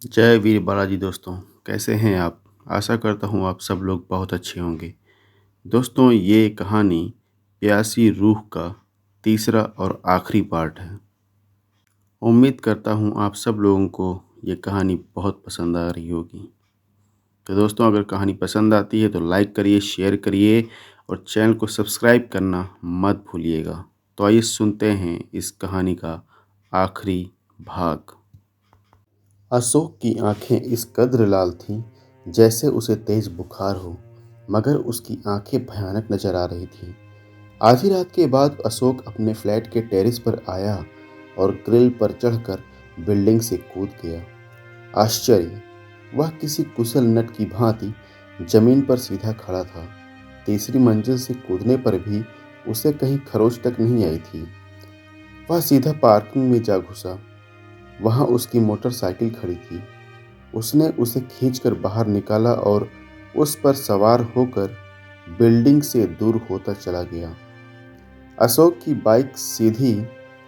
जय वीर बालाजी दोस्तों, कैसे हैं आप? आशा करता हूँ आप सब लोग बहुत अच्छे होंगे। दोस्तों, ये कहानी प्यासी रूह का तीसरा और आखिरी पार्ट है। उम्मीद करता हूँ आप सब लोगों को ये कहानी बहुत पसंद आ रही होगी। तो दोस्तों, अगर कहानी पसंद आती है तो लाइक करिए, शेयर करिए और चैनल को सब्सक्राइब करना मत भूलिएगा। तो आइए सुनते हैं इस कहानी का आखिरी भाग। अशोक की आंखें इस कद्र लाल थीं जैसे उसे तेज बुखार हो, मगर उसकी आंखें भयानक नजर आ रही थीं। आधी रात के बाद अशोक अपने फ्लैट के टेरेस पर आया और ग्रिल पर चढ़कर बिल्डिंग से कूद गया। आश्चर्य, वह किसी कुशल नट की भांति जमीन पर सीधा खड़ा था। तीसरी मंजिल से कूदने पर भी उसे कहीं खरोच तक नहीं आई थी। वह सीधा पार्किंग में जा घुसा। वहां उसकी मोटरसाइकिल खड़ी थी। उसने उसे खींचकर बाहर निकाला और उस पर सवार होकर बिल्डिंग से दूर होता चला गया। अशोक की बाइक सीधी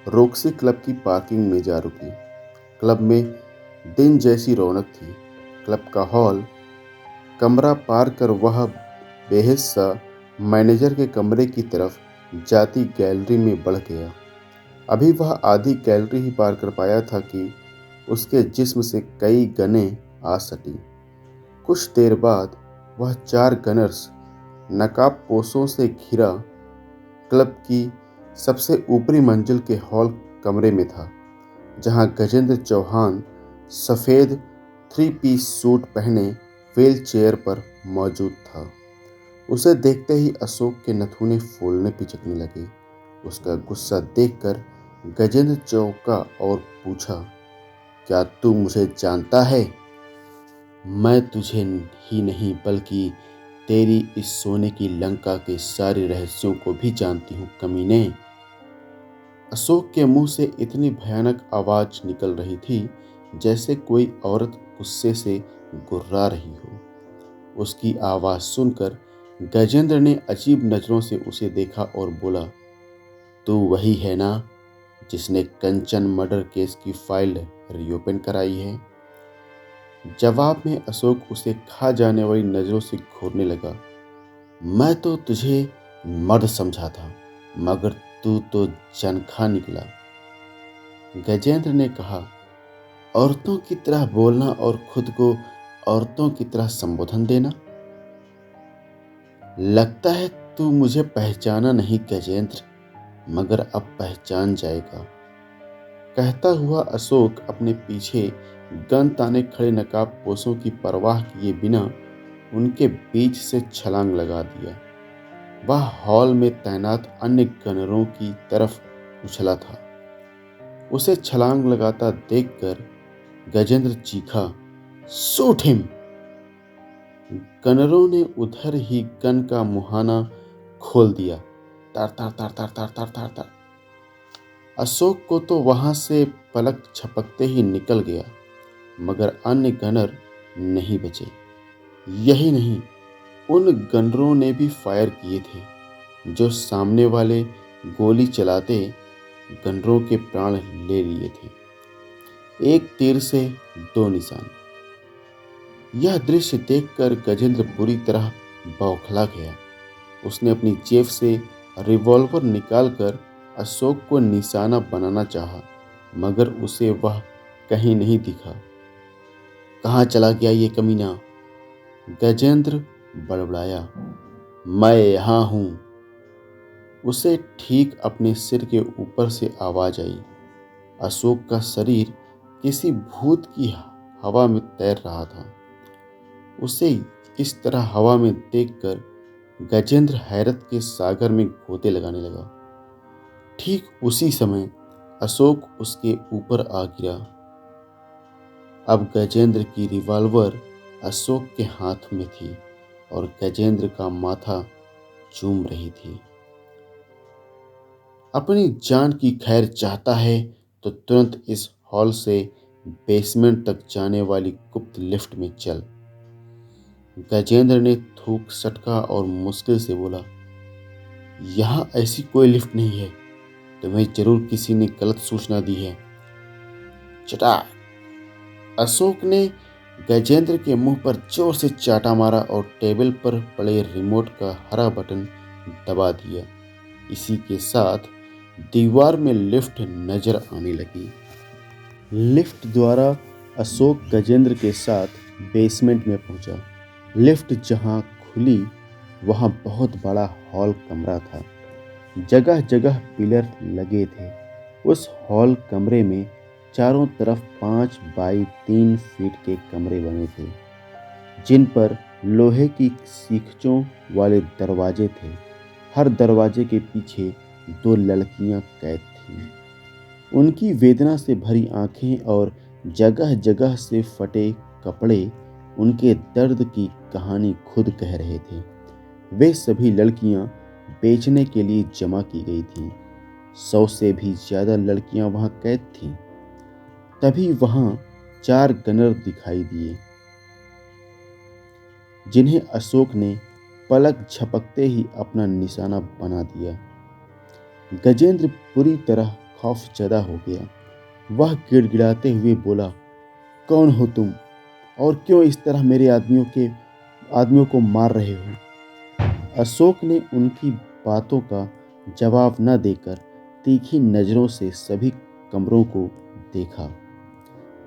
रोक्सी क्लब की पार्किंग में जा रुकी। क्लब में दिन जैसी रौनक थी। क्लब का हॉल कमरा पार कर वह बेहिस्सा मैनेजर के कमरे की तरफ जाती गैलरी में बढ़ गया। अभी वह आधी गैलरी ही पार कर पाया था कि उसके जिस्म से कई गनें आ सटी। कुछ देर बाद वह 4 गनर्स नकाबपोशों से घिरा क्लब की सबसे ऊपरी मंजिल के हॉल कमरे में था, जहां गजेंद्र चौहान सफेद 3 पीस सूट पहने व्हील चेयर पर मौजूद था। उसे देखते ही अशोक के नथुने फूलने पिचकने लगे। उसका गुस्सा देखकर गजेंद्र चौंका और पूछा, क्या तू मुझे जानता है? मैं तुझे ही नहीं बल्कि तेरी इस सोने की लंका के सारे रहस्यों को भी जानती हूँ, कमीने। अशोक के मुंह से इतनी भयानक आवाज निकल रही थी जैसे कोई औरत गुस्से से गुर्रा रही हो। उसकी आवाज सुनकर गजेंद्र ने अजीब नजरों से उसे देखा और बोला, तू वही है ना जिसने कंचन मर्डर केस की फाइल रीओपन कराई है? जवाब में अशोक उसे खा जाने वाली नजरों से घूरने लगा। मैं तो तुझे मर्द समझा था, मगर तू तो जनखा निकला। गजेंद्र ने कहा, औरतों की तरह बोलना और खुद को औरतों की तरह संबोधन देना। लगता है तू मुझे पहचाना नहीं गजेंद्र, मगर अब पहचान जाएगा। कहता हुआ अशोक अपने पीछे गन ताने खड़े नकाबपोशों की परवाह किए बिना उनके बीच से छलांग लगा दिया। वह हॉल में तैनात अन्य गनरों की तरफ उछला था। उसे छलांग लगाता देखकर गजेंद्र चीखा, शूट हिम! गनरों ने उधर ही गन का मुहाना खोल दिया। तार तार तार तार तार तार तार तार। अशोक को तो वहां से पलक झपकते ही निकल गया, मगर अन्य गनर नहीं बचे। यही नहीं, उन गनरों ने भी फायर किए थे, जो सामने वाले गोली चलाते गनरों के प्राण ले लिए थे। एक तीर से 2 निशान। यह दृश्य देखकर गजेंद्र बुरी तरह बौखला गया। उसने अपनी जेब से रिवॉल्वर निकालकर अशोक को निशाना बनाना चाहा, मगर उसे वह कहीं नहीं दिखा। कहाँ चला गया ये कमीना? गजेंद्र बड़बड़ाया, मैं यहाँ हूँ। उसे ठीक अपने सिर के ऊपर से आवाज आई। अशोक का शरीर किसी भूत की हवा में तैर रहा था। उसे इस तरह हवा में देखकर गजेंद्र हैरत के सागर में गोते लगाने लगा। ठीक उसी समय अशोक उसके ऊपर आ गिरा। अब गजेंद्र की रिवॉल्वर अशोक के हाथ में थी और गजेंद्र का माथा चूम रही थी। अपनी जान की खैर चाहता है तो तुरंत इस हॉल से बेसमेंट तक जाने वाली गुप्त लिफ्ट में चल। गजेंद्र ने थूक सटका और मुश्किल से बोला, यहाँ ऐसी कोई लिफ्ट नहीं है। तुम्हें जरूर किसी ने गलत सूचना दी है। चटा! अशोक ने गजेंद्र के मुंह पर जोर से चाटा मारा और टेबल पर पड़े रिमोट का हरा बटन दबा दिया। इसी के साथ दीवार में लिफ्ट नजर आने लगी। लिफ्ट द्वारा अशोक गजेंद्र के साथ बेसमेंट में पहुंचा। लिफ्ट जहां खुली वहां बहुत बड़ा हॉल कमरा था। जगह जगह पिलर लगे थे। उस हॉल कमरे में चारों तरफ 5 बाई 3 फीट के कमरे बने थे, जिन पर लोहे की सीखचों वाले दरवाजे थे। हर दरवाजे के पीछे 2 लड़कियां कैद थीं। उनकी वेदना से भरी आंखें और जगह जगह से फटे कपड़े उनके दर्द की कहानी खुद कह रहे थे। वे सभी लड़कियां बेचने के लिए जमा की गई थीं। 100 से भी ज्यादा लड़कियां वहां कैद थीं। तभी वहां 4 गनर दिखाई दिए, जिन्हें अशोक ने पलक झपकते ही अपना निशाना बना दिया। गजेंद्र पूरी तरह खौफजदा हो गया। वह गिड़गिड़ाते हुए बोला, कौन हो तुम और क्यों इस तरह मेरे आदमियों को मार रहे हो? अशोक ने उनकी बातों का जवाब न देकर तीखी नजरों से सभी कमरों को देखा।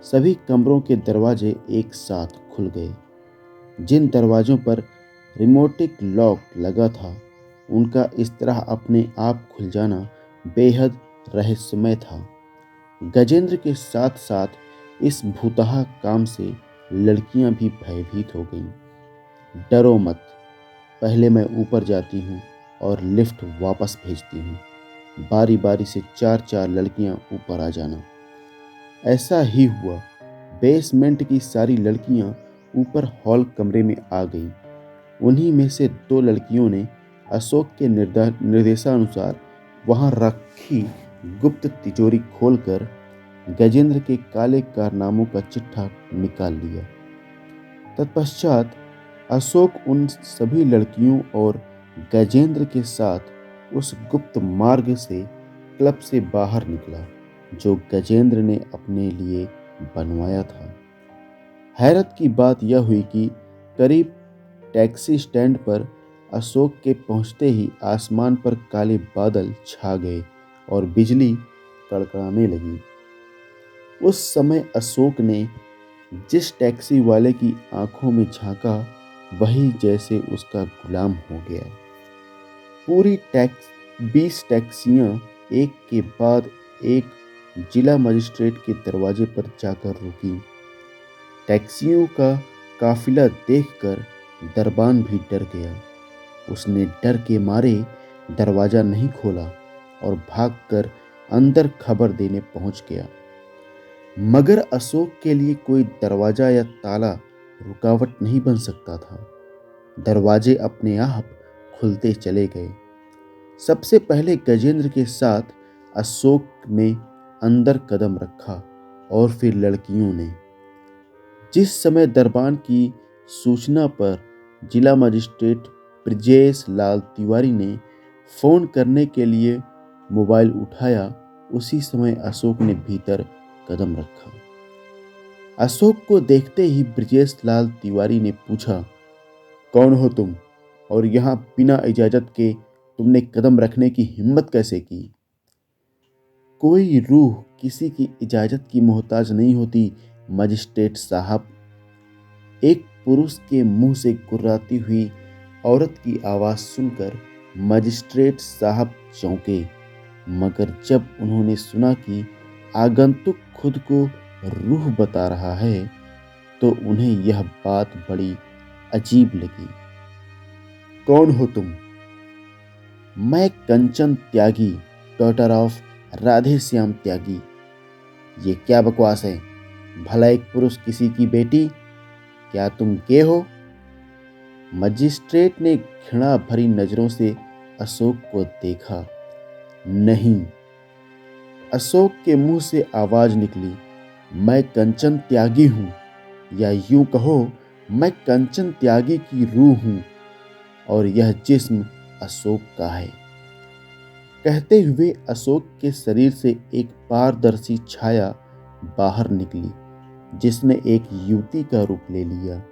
सभी कमरों के दरवाजे एक साथ खुल गए। जिन दरवाजों पर रिमोटिक लॉक लगा था, उनका इस तरह अपने आप खुल जाना बेहद रहस्यमय था। गजेंद्र के साथ साथ इस भूतहा काम से लड़कियां भी भयभीत हो गईं। डरो मत, पहले मैं ऊपर जाती हूँ और लिफ्ट वापस भेजती हूँ। बारी बारी से 4-4 लड़कियां ऊपर आ जाना। ऐसा ही हुआ। बेसमेंट की सारी लड़कियां ऊपर हॉल कमरे में आ गईं। उन्हीं में से 2 लड़कियों ने अशोक के निर्देशानुसार वहां रखी गुप्त तिजोरी खोलकर गजेंद्र के काले कारनामों का चिट्ठा निकाल लिया। तत्पश्चात अशोक उन सभी लड़कियों और गजेंद्र के साथ उस गुप्त मार्ग से क्लब से बाहर निकला, जो गजेंद्र ने अपने लिए बनवाया था। हैरत की बात यह हुई कि करीब टैक्सी स्टैंड पर अशोक के पहुंचते ही आसमान पर काले बादल छा गए और बिजली कड़कड़ाने लगी। उस समय अशोक ने जिस टैक्सी वाले की आंखों में झांका, वही जैसे उसका गुलाम हो गया। पूरी 20 टैक्सियां एक के बाद एक जिला मजिस्ट्रेट के दरवाजे पर जाकर रुकी। टैक्सियों का काफिला देखकर दरबान भी डर गया। उसने डर के मारे दरवाजा नहीं खोला और भागकर अंदर खबर देने पहुंच गया। मगर अशोक के लिए कोई दरवाजा या ताला रुकावट नहीं बन सकता था। दरवाजे अपने आप खुलते चले गए। सबसे पहले गजेंद्र के साथ अशोक ने अंदर कदम रखा और फिर लड़कियों ने। जिस समय दरबान की सूचना पर जिला मजिस्ट्रेट ब्रजेश लाल तिवारी ने फोन करने के लिए मोबाइल उठाया, उसी समय अशोक ने भीतर कदम रखा। अशोक को देखते ही ब्रजेश लाल तिवारी ने पूछा, कौन हो तुम और यहाँ बिना इजाजत के तुमने कदम रखने की हिम्मत कैसे की? कोई रूह किसी की इजाजत की मोहताज नहीं होती मजिस्ट्रेट साहब। एक पुरुष के मुंह से गुर्राती हुई औरत की आवाज सुनकर मजिस्ट्रेट साहब चौंके, मगर जब उन्होंने सुना कि आगंतुक खुद को रूह बता रहा है, तो उन्हें यह बात बड़ी अजीब लगी। कौन हो तुम? मैं कंचन त्यागी, डॉटर ऑफ राधे श्याम त्यागी। ये क्या बकवास है? भला एक पुरुष किसी की बेटी? क्या तुम गे हो? मजिस्ट्रेट ने घृणा भरी नजरों से अशोक को देखा। नहीं। अशोक के मुंह से आवाज निकली, मैं कंचन त्यागी हूं, या यूं कहो, मैं कंचन त्यागी की रूह हूं और यह जिस्म अशोक का है। कहते हुए अशोक के शरीर से एक पारदर्शी छाया बाहर निकली, जिसने एक युवती का रूप ले लिया।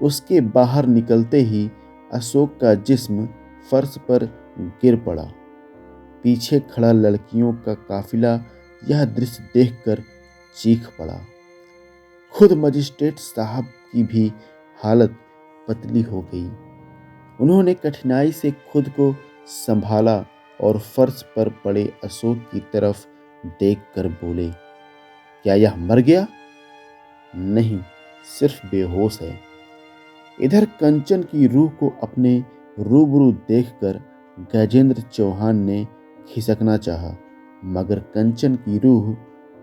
उसके बाहर निकलते ही अशोक का जिस्म फर्श पर गिर पड़ा। पीछे खड़ा लड़कियों का काफिला यह दृश्य देखकर चीख पड़ा। खुद मजिस्ट्रेट साहब की भी हालत पतली हो गई। उन्होंने कठिनाई से खुद को संभाला और फर्श पर पड़े अशोक की तरफ देखकर बोले, क्या यह मर गया? नहीं, सिर्फ बेहोश है। इधर कंचन की रूह को अपने रूबरू देखकर गजेंद्र चौहान ने खिसकना चाहा, मगर कंचन की रूह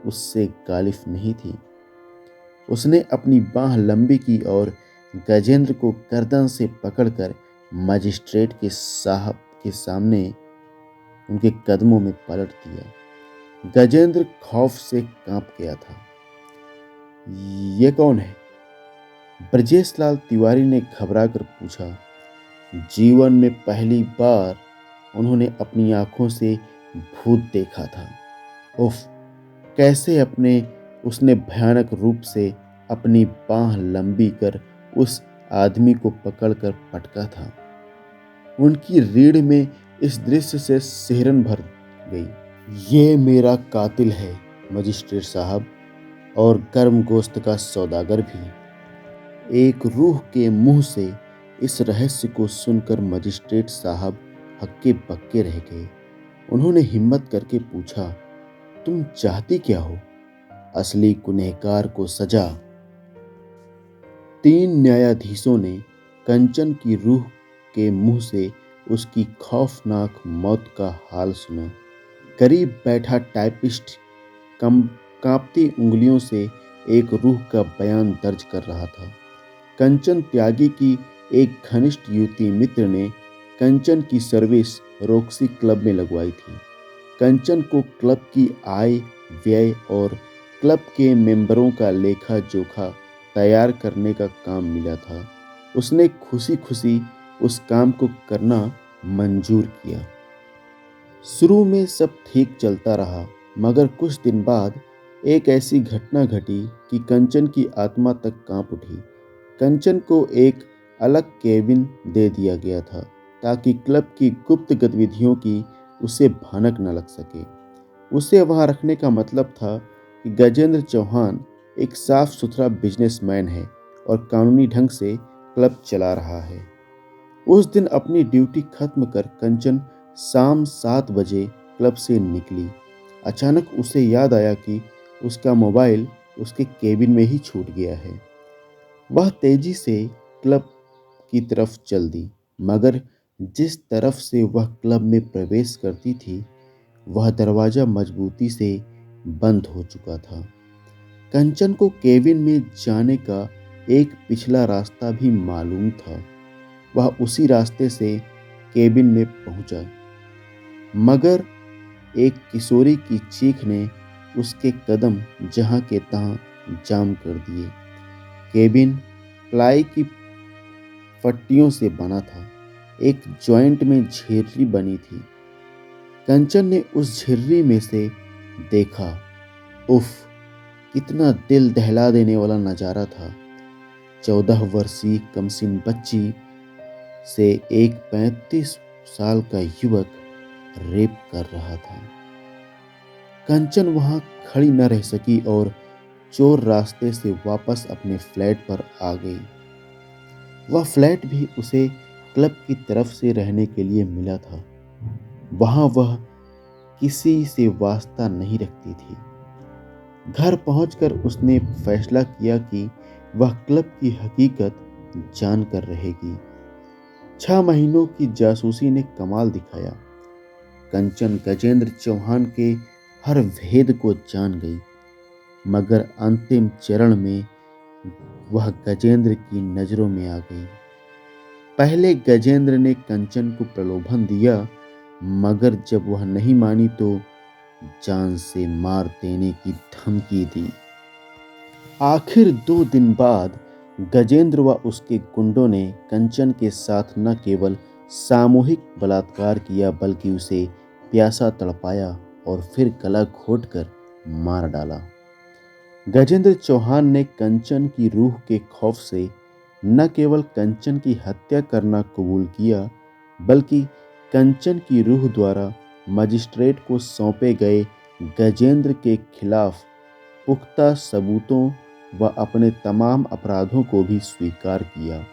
उससे गालिफ नहीं थी। उसने अपनी बाह लंबी की और गजेंद्र को गर्दन से पकड़कर मजिस्ट्रेट के साहब के सामने उनके कदमों में पलट दिया। गजेंद्र खौफ से कांप गया था। ये कौन है? ब्रजेश लाल तिवारी ने घबराकर पूछा। जीवन में पहली बार उन्होंने अपनी आंखों से भूत देखा था। उफ, कैसे उसने भयानक रूप से अपनी बाह लंबी कर उस आदमी को पकड़कर पटका था। उनकी रीढ़ में इस दृश्य से सिहरन भर गई। ये मेरा कातिल है मजिस्ट्रेट साहब, और गर्म गोश्त का सौदागर भी। एक रूह के मुंह से इस रहस्य को सुनकर मजिस्ट्रेट साहब हक्के बक्के रह गए। उन्होंने हिम्मत करके पूछा, तुम चाहती क्या हो? असली गुनहगार को सजा। 3 न्यायाधीशों ने कंचन की रूह के मुंह से उसकी खौफनाक मौत का हाल सुना। करीब बैठा टाइपिस्ट कांपती उंगलियों से एक रूह का बयान दर्ज कर रहा था। कंचन त्यागी की एक घनिष्ठ युवती मित्र ने कंचन की सर्विस रॉक्सी क्लब में लगवाई थी। कंचन को क्लब की आय व्यय और क्लब के मेंबरों का लेखा जोखा तैयार करने का काम मिला था। उसने खुशी खुशी उस काम को करना मंजूर किया। शुरू में सब ठीक चलता रहा, मगर कुछ दिन बाद एक ऐसी घटना घटी कि कंचन की आत्मा तक कांप उठी। कंचन को एक अलग केबिन दे दिया गया था ताकि क्लब की गुप्त गतिविधियों की उसे भनक न लग सके। उसे वहां रखने का मतलब था कि गजेंद्र चौहान एक साफ सुथरा बिजनेसमैन है और कानूनी ढंग से क्लब चला रहा है। उस दिन अपनी ड्यूटी खत्म कर कंचन शाम 7 बजे क्लब से निकली। अचानक उसे याद आया कि उसका मोबाइल उसके केबिन में ही छूट गया है। वह तेजी से क्लब की तरफ चल दी, मगर जिस तरफ से वह क्लब में प्रवेश करती थी वह दरवाजा मजबूती से बंद हो चुका था। कंचन को केबिन में जाने का एक पिछला रास्ता भी मालूम था। वह उसी रास्ते से केबिन में पहुंचा, मगर एक किशोरी की चीख ने उसके कदम जहां के तहां जाम कर दिए। केबिन प्लाई की पट्टियों से बना था। एक जॉइंट में झिर्री बनी थी। कंचन ने उस झिर्री में से देखा। उफ, कितना दिल दहला देने वाला नजारा था। 14 वर्षीय कमसिन बच्ची से एक 35 साल का युवक रेप कर रहा था। कंचन वहां खड़ी न रह सकी और चोर रास्ते से वापस अपने फ्लैट पर आ गई। वह फ्लैट भी उसे क्लब की तरफ से रहने के लिए मिला था। वहां वह किसी से वास्ता नहीं रखती थी। घर पहुंचकर उसने फैसला किया कि वह क्लब की हकीकत जानकर रहेगी। 6 महीनों की जासूसी ने कमाल दिखाया। कंचन गजेंद्र चौहान के हर भेद को जान गई, मगर अंतिम चरण में वह गजेंद्र की नजरों में आ गई। पहले गजेंद्र ने कंचन को प्रलोभन दिया, मगर जब वह नहीं मानी तो जान से मार देने की धमकी दी। आखिर 2 दिन बाद गजेंद्र व उसके गुंडों ने कंचन के साथ न केवल सामूहिक बलात्कार किया बल्कि उसे प्यासा तड़पाया और फिर गला घोंटकर मार डाला। गजेंद्र चौहान ने कंचन की रूह के खौफ से न केवल कंचन की हत्या करना कबूल किया, बल्कि कंचन की रूह द्वारा मजिस्ट्रेट को सौंपे गए गजेंद्र के खिलाफ पुख्ता सबूतों व अपने तमाम अपराधों को भी स्वीकार किया।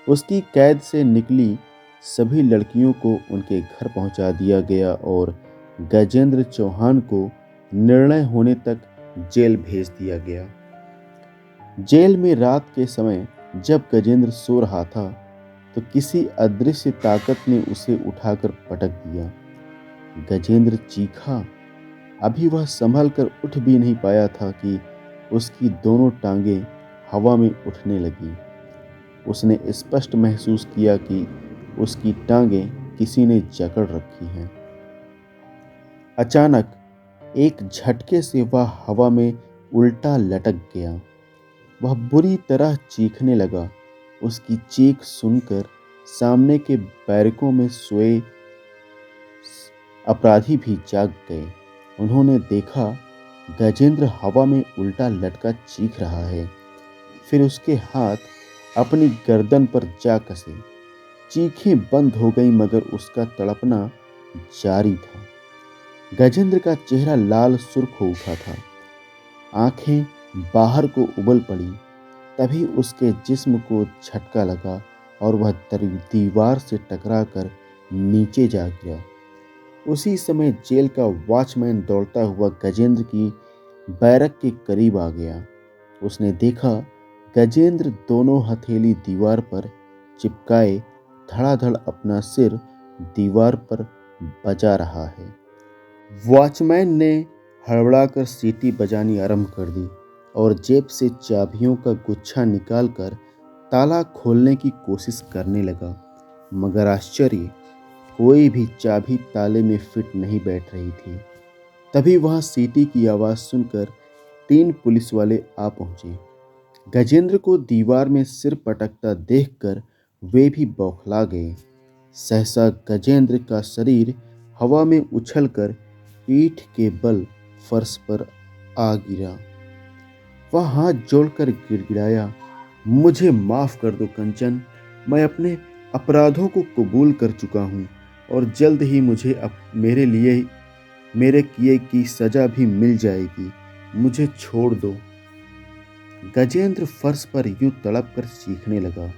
उसकी कैद से निकली सभी लड़कियों को उनके घर पहुंचा दिया गया और गजेंद्र चौहान को निर्णय होने तक जेल भेज दिया गया। जेल में रात के समय जब गजेंद्र सो रहा था तो किसी अदृश्य ताकत ने उसे उठाकर पटक दिया। गजेंद्र चीखा। अभी वह संभल कर उठ भी नहीं पाया था कि उसकी दोनों टांगें हवा में उठने लगीं। उसने स्पष्ट महसूस किया कि उसकी टांगें किसी ने जकड़ रखी हैं। अचानक एक झटके से वह हवा में उल्टा लटक गया। वह बुरी तरह चीखने लगा। उसकी चीख सुनकर सामने के बैरकों में सोए अपराधी भी जाग गए। उन्होंने देखा गजेंद्र हवा में उल्टा लटका चीख रहा है। फिर उसके हाथ अपनी गर्दन पर जा कसे। चीखें बंद हो गईं, मगर उसका तड़पना जारी था। गजेंद्र का चेहरा लाल सुर्ख हो उठा था। आंखें बाहर को उबल पड़ी। तभी उसके जिस्म को झटका लगा और वह दीवार से टकराकर नीचे जा गिरा। उसी समय जेल का वॉचमैन दौड़ता हुआ गजेंद्र की बैरक के करीब आ गया। उसने देखा गजेंद्र दोनों हथेली दीवार पर चिपकाए धड़ाधड़ अपना सिर दीवार पर बजा रहा है। वॉचमैन ने हड़बड़ाकर सीटी बजानी आरंभ कर दी और जेब से चाबियों का गुच्छा निकालकर ताला खोलने की कोशिश करने लगा, मगर आश्चर्य, कोई भी चाबी ताले में फिट नहीं बैठ रही थी। तभी वहां सीटी की आवाज़ सुनकर 3 पुलिस वाले आ पहुंचे। गजेंद्र को दीवार में सिर पटकता देखकर वे भी बौखला गए। सहसा गजेंद्र का शरीर हवा में उछलकर पीठ के बल फर्श पर आ गिरा। वह हाथ जोड़कर गिड़गिड़ाया, मुझे माफ कर दो कंचन, मैं अपने अपराधों को कबूल कर चुका हूँ और जल्द ही मुझे मेरे किए की सजा भी मिल जाएगी। मुझे छोड़ दो। गजेंद्र फर्श पर यूं तड़प कर चीखने लगा,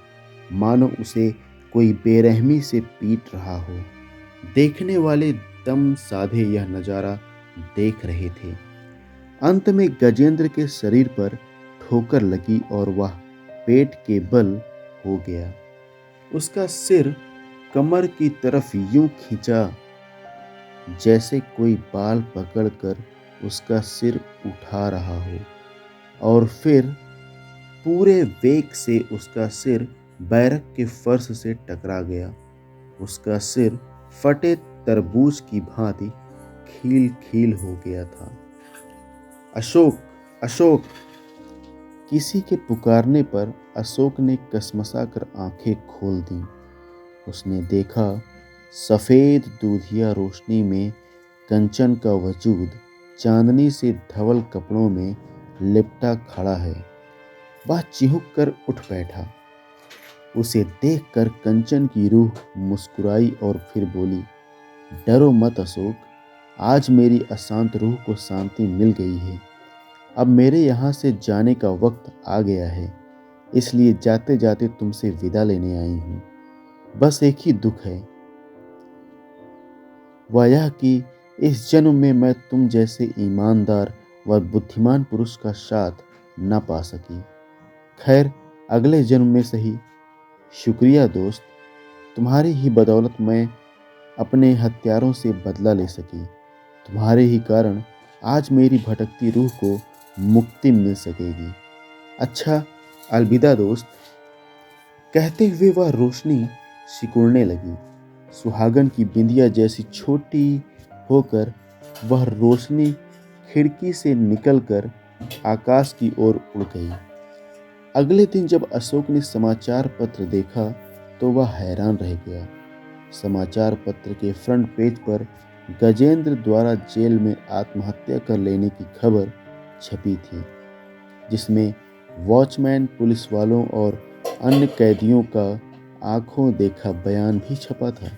मानो उसे कोई बेरहमी से पीट रहा हो। देखने वाले दम साधे यह नजारा देख रहे थे। अंत में गजेंद्र के शरीर पर ठोकर लगी और वह पेट के बल हो गया। उसका सिर कमर की तरफ यूं खींचा जैसे कोई बाल पकड़कर उसका सिर उठा रहा हो, और फिर पूरे वेग से उसका सिर बैरक के फर्श से टकरा गया। उसका सिर फटे तरबूज की भांति खील खील हो गया था। अशोक, अशोक! किसी के पुकारने पर अशोक ने कसमसा कर आंखें खोल दी। उसने देखा सफेद दूधिया रोशनी में कंचन का वजूद चांदनी से धवल कपड़ों में लिपटा खड़ा है। वह चिहुक कर उठ बैठा। उसे देखकर कंचन की रूह मुस्कुराई और फिर बोली, डरो मत अशोक, आज मेरी अशांत रूह को शांति मिल गई है। अब मेरे यहाँ से जाने का वक्त आ गया है, इसलिए जाते जाते तुमसे विदा लेने आई हूँ। बस एक ही दुख है, वह यह कि इस जन्म में मैं तुम जैसे ईमानदार व बुद्धिमान पुरुष का साथ न पा सकी। खैर, अगले जन्म में सही। शुक्रिया दोस्त, तुम्हारी ही बदौलत मैं अपने हत्यारों से बदला ले सकी। तुम्हारे ही कारण आज मेरी भटकती रूह को मुक्ति मिल सकेगी। अच्छा, अलविदा दोस्त। कहते हुए वह रोशनी सिकुड़ने लगी। सुहागन की बिंदिया जैसी छोटी होकर वह रोशनी खिड़की से निकलकर आकाश की ओर उड़ गई। अगले दिन जब अशोक ने समाचार पत्र देखा तो वह हैरान रह गया। समाचार पत्र के फ्रंट पेज पर गजेंद्र द्वारा जेल में आत्महत्या कर लेने की खबर छपी थी। जिसमें वॉचमैन, पुलिस वालों और अन्य कैदियों का आंखों देखा बयान भी छपा था।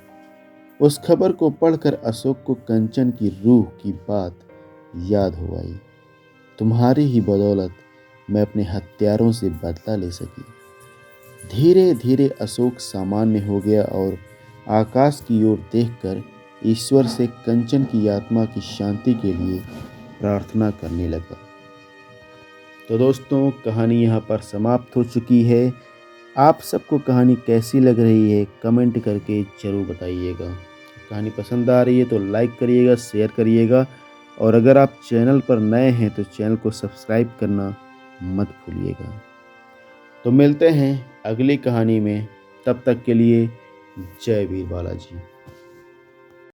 उस खबर को पढ़कर अशोक को कंचन की रूह की बात याद हो आई। तुम्हारी ही बदौलत मैं अपने हत्यारों से बदला ले सकी। धीरे धीरे अशोक सामान्य हो गया और आकाश की ओर देखकर ईश्वर से कंचन की आत्मा की शांति के लिए प्रार्थना करने लगा। तो दोस्तों, कहानी यहाँ पर समाप्त हो चुकी है। आप सबको कहानी कैसी लग रही है कमेंट करके ज़रूर बताइएगा। कहानी पसंद आ रही है तो लाइक करिएगा, शेयर करिएगा, और अगर आप चैनल पर नए हैं तो चैनल को सब्सक्राइब करना मत भूलिएगा। तो मिलते हैं अगली कहानी में, तब तक के लिए जय वीर बालाजी।